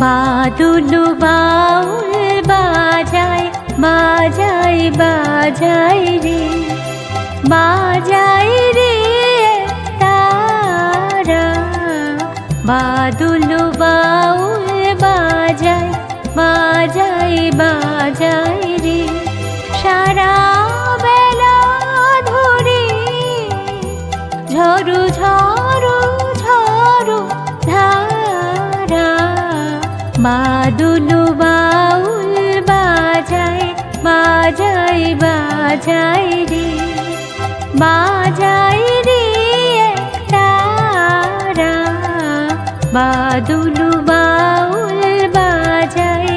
বাদুল বাউল বাজায় বাজায় বাজায় রে, বাজায় রে তারা। বাদুল বাউল বাজায় বাজায় বাজায় রে, সারা বেলা ধরে ঝরু ঝরু ঝরু ধারা। বাদুল বাউল বাজায় বাজায় বাজায় রে, বাজায় রে তারা। বাদুল বাউল বাজায়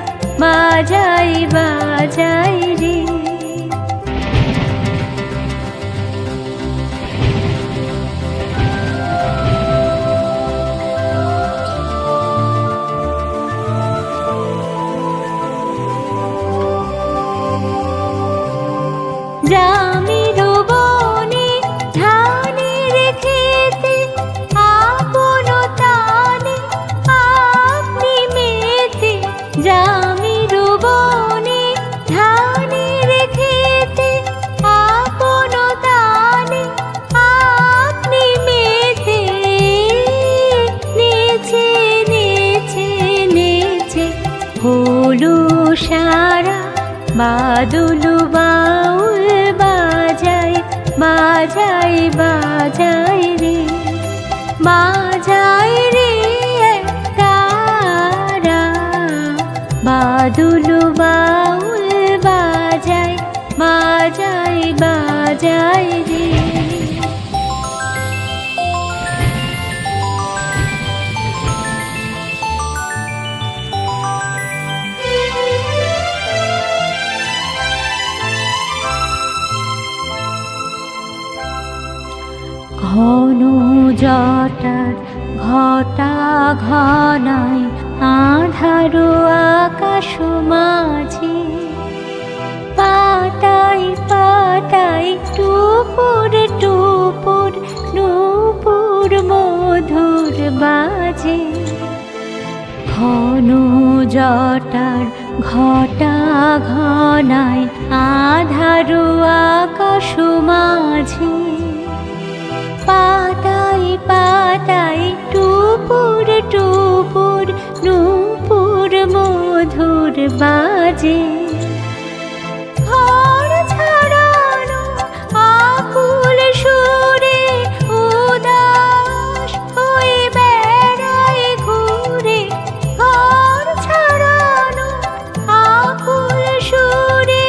বাজায় বাজায় রে। গ্রামের বনে ধানের খেতে আপন তানে আপনি মেতে। গ্রামের বনে ধানের খেতে আপন তানে আপনি মেতে। নেচে নেচে নেচে হলো সারা। বাদুল বাউল বাজায় বাজায় বাজায় রে, বাজায় রে তারা। বাদুল বাউল বাজায় বাজায় বাজায় রে। ঘন জটার ঘটা ঘনায় আঁধারো আকাশ মাঝে। পাতায় পাতায় টুপুর টুপুর নূপুর মধুর বাজে। ঘন জটার ঘটা ঘনায় আঁধারো আকাশ মাঝে। পাতায় পাতায় টুপুর টুপুর নূপুর মধুর বাজে। ঘর ছাড়ানো আকুল সুরে উদাস হয়ে বেড়ায় ঘুরে। ঘর ছাড়ানো আকুল সুরে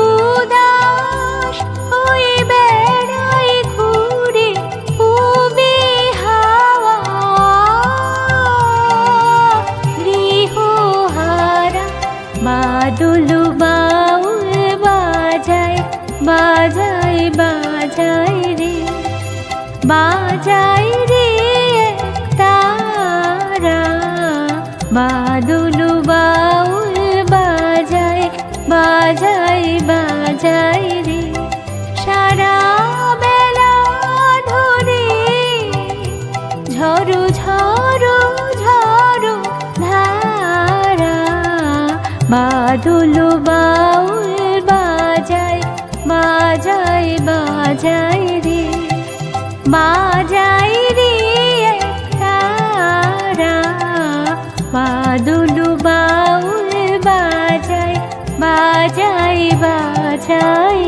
উদাস হয়ে বেড়ায় ঘুরে। উবে হাওয়া গৃহহারা। বাদুল বাউল বাজায় বাজায় বাজায় রে, বাজায় রে তারা। বাদুল বাউল বাজায় বাজায় বাজায় রে, সারা বেলা ধরে ঝরু ঝরু ঝরু ধারা। বাদুল বাউল বাজায় বাজায় বাজায় রে, বাজায় রে তারা। বাদুল বাউল বাজায় বাজায় বাজায়